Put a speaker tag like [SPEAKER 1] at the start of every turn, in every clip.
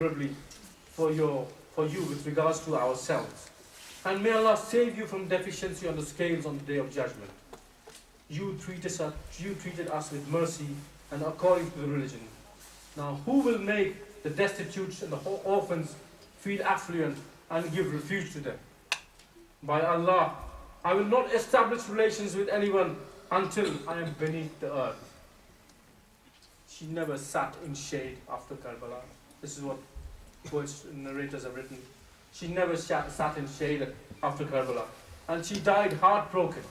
[SPEAKER 1] favorably for you with regards to ourselves. And may Allah save you from deficiency on the scales on the day of judgment. You treated us with mercy and according to the religion. Now who will make the destitute and the orphans feel affluent and give refuge to them? By Allah, I will not establish relations with anyone until I am beneath the earth. She never sat in shade after Karbala. This is what poets and narrators have written. She never sat in shade after Karbala. And she died heartbroken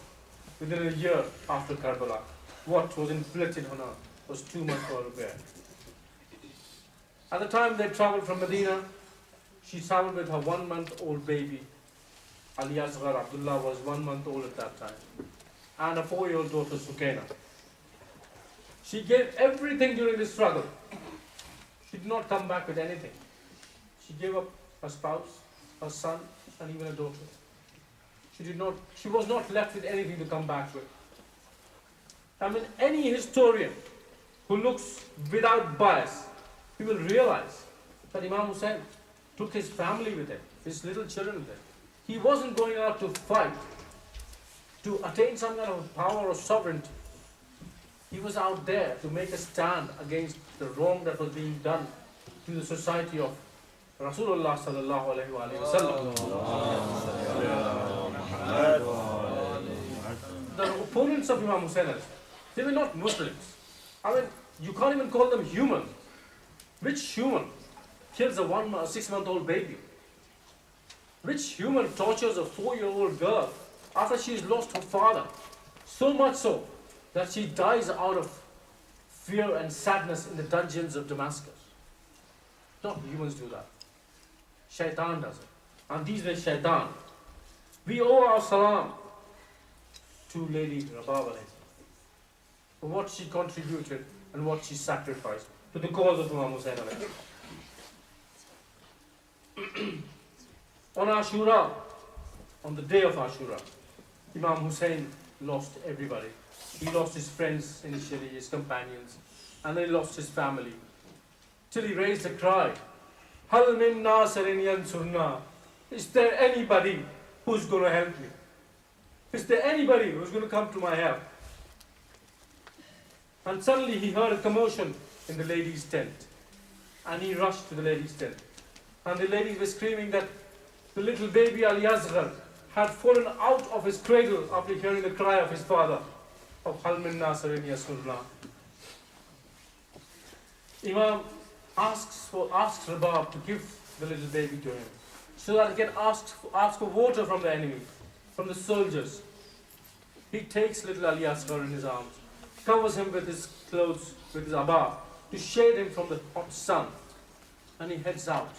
[SPEAKER 1] within a year after Karbala. What was inflicted on her was too much for her to bear. At the time they traveled from Medina, she traveled with her 1-month-old baby. Ali Asghar Abdullah was 1 month old at that time. And a 4-year-old daughter, Sukaina. She gave everything during this struggle. She did not come back with anything. She gave up her spouse, her son, and even a daughter. She was not left with anything to come back with. I mean, any historian who looks without bias, he will realize that Imam Hussein took his family with him, his little children with him. He wasn't going out to fight, to attain some kind of power or sovereignty. He was out there to make a stand against the wrong that was being done to the society of Rasulullah sallallahu alaihi wasallam. The opponents of Imam Hussein, they were not Muslims. I mean, you can't even call them human. Which human kills a 6-month-old baby? Which human tortures a 4-year-old girl after she's lost her father? So much so that she dies out of fear and sadness in the dungeons of Damascus. Not humans do that. Shaitan does it. And these were Shaitan. We owe our salam to Lady Rabab for what she contributed and what she sacrificed to the cause of Imam Hussein. On Ashura, on the day of Ashura, Imam Hussein lost everybody. He lost his friends initially, his companions, and then he lost his family. Till he raised a cry, Hal min nasirin yansurna? Is there anybody who's going to help me? Is there anybody who's going to come to my help? And suddenly he heard a commotion in the ladies' tent. And he rushed to the ladies' tent. And the ladies were screaming that the little baby Ali Asghar had fallen out of his cradle after hearing the cry of his father of Hal min nasirin yansurna. Imam asks Rabab to give the little baby to him so that he can ask for water from the enemy, from the soldiers. He takes little Ali Asghar in his arms, covers him with his clothes, with his abba, to shade him from the hot sun, and he heads out.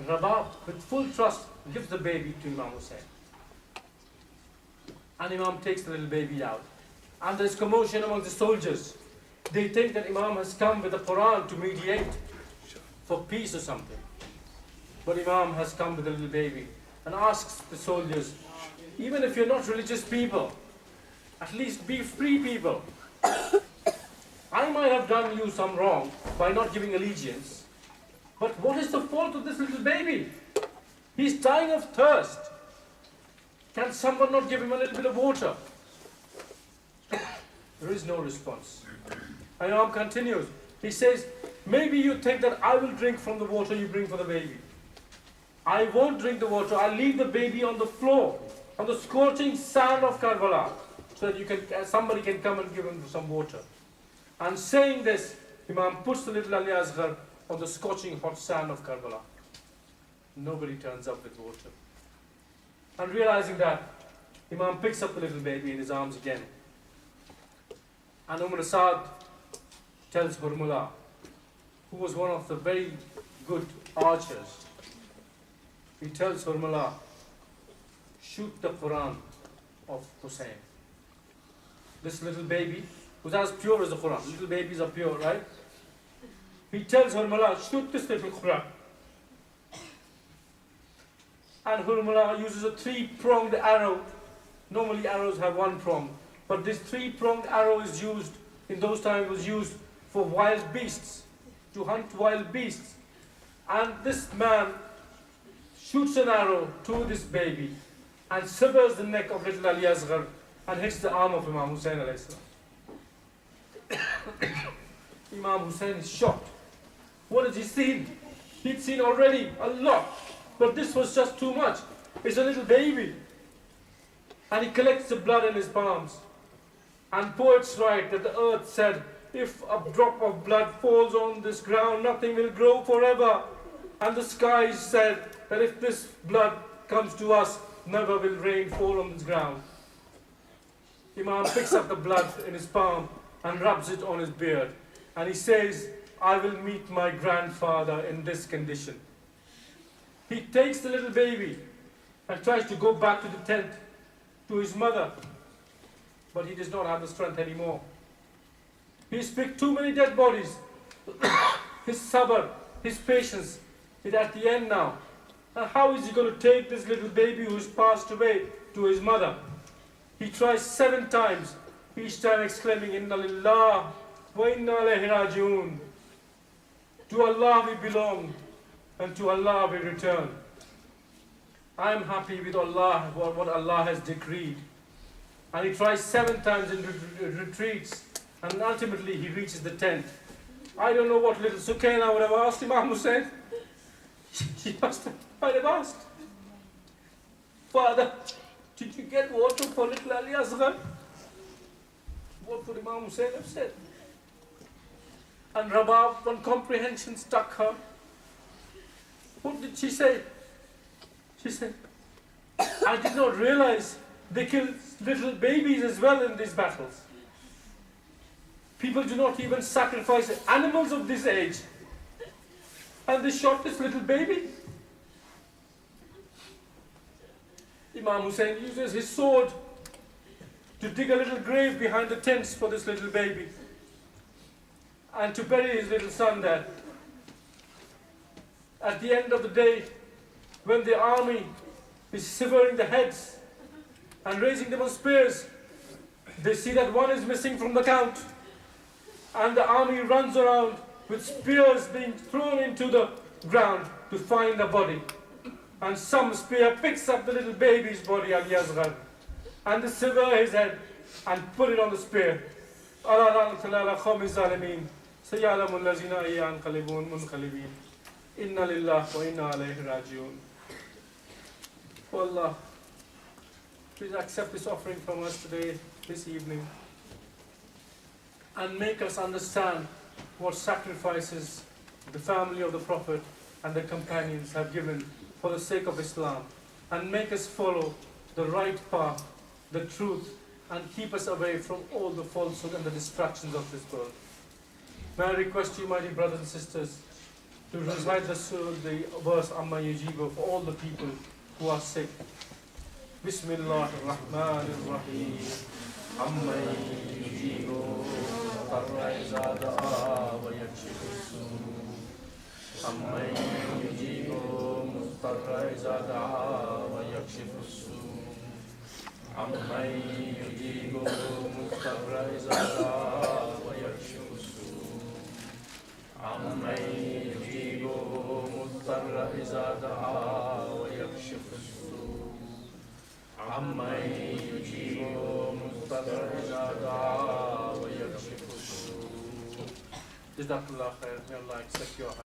[SPEAKER 1] Rabab, with full trust, gives the baby to Imam Hussein. And Imam takes the little baby out. And there is commotion among the soldiers. They think that Imam has come with the Quran to mediate for peace or something. But Imam has come with the little baby and asks the soldiers, even if you're not religious people, at least be free people. I might have done you some wrong by not giving allegiance, but what is the fault of this little baby? He's dying of thirst. Can someone not give him a little bit of water? There is no response. Imam continues. He says, maybe you think that I will drink from the water you bring for the baby. I won't drink the water. I'll leave the baby on the floor, on the scorching sand of Karbala, so that somebody can come and give him some water. And saying this, Imam puts the little Ali Asghar on the scorching hot sand of Karbala. Nobody turns up with water. And realizing that, Imam picks up the little baby in his arms again. And Saad tells Hurmula, who was one of the very good archers, he tells Hurmula, shoot the Quran of Hussein. This little baby, who's as pure as the Quran, little babies are pure, right? He tells Hurmula, shoot this little Quran. And Hurmula uses a 3-pronged arrow. Normally arrows have 1 prong. But this 3-pronged arrow is used, in those times was used for wild beasts, to hunt wild beasts. And this man shoots an arrow to this baby and severs the neck of little Ali Asghar and hits the arm of Imam Hussain alayhi salam. Imam Hussain is shocked. What has he seen? He'd seen already a lot, but this was just too much. It's a little baby. And he collects the blood in his palms. And poets write that the earth said, if a drop of blood falls on this ground, nothing will grow forever. And the skies said that if this blood comes to us, never will rain fall on this ground. Imam picks up the blood in his palm and rubs it on his beard. And he says, I will meet my grandfather in this condition. He takes the little baby and tries to go back to the tent, to his mother. But he does not have the strength anymore. He's picked too many dead bodies. His sabr, his patience is at the end now. And how is he going to take this little baby who's passed away to his mother? He tries 7 times, each time exclaiming, Inna lillah wa inna ilayhi raji'un. To Allah we belong, and to Allah we return. I am happy with Allah, what Allah has decreed. And he tries 7 times and retreats, and ultimately he reaches the tent. I don't know what little Sukaina would have asked Imam Hussain. She might have asked, Father, did you get water for little Ali Asghar? What would Imam Hussain have said? And Rabab, one comprehension struck her. What did she say? She said, I did not realize they kill little babies as well in these battles. People do not even sacrifice animals of this age. And they shot this little baby. Imam Hussain uses his sword to dig a little grave behind the tents for this little baby and to bury his little son there. At the end of the day, when the army is severing the heads and raising them on spears, they see that one is missing from the count, and the army runs around with spears being thrown into the ground to find the body. And some spear picks up the little baby's body, Ali Asghar, and they sever his head and put it on the spear. Inna lillah wa inna ilayhi raji'un. Oh Allah, please accept this offering from us today, this evening, and make us understand what sacrifices the family of the Prophet and the companions have given for the sake of Islam, and make us follow the right path, the truth, and keep us away from all the falsehood and the distractions of this world. May I request you, my dear brothers and sisters, to recite the verse Amma Yujibu for all the people who are sick. Bismillah ar-Rahman ar-Rahim. Amma Yujibu Tarra Da'a wa Yakshifu. Amma Yujibu Mustarra Da'a wa Yakshifu. Amma Yujibu Mustarra Da'a wa Yakshifu. عمن يجيب مضطر إذا دعا ويكشف السوء عمن يجيب مضطر إذا دعا ويكشف السوء. جزاك الله خير. May Allah accept your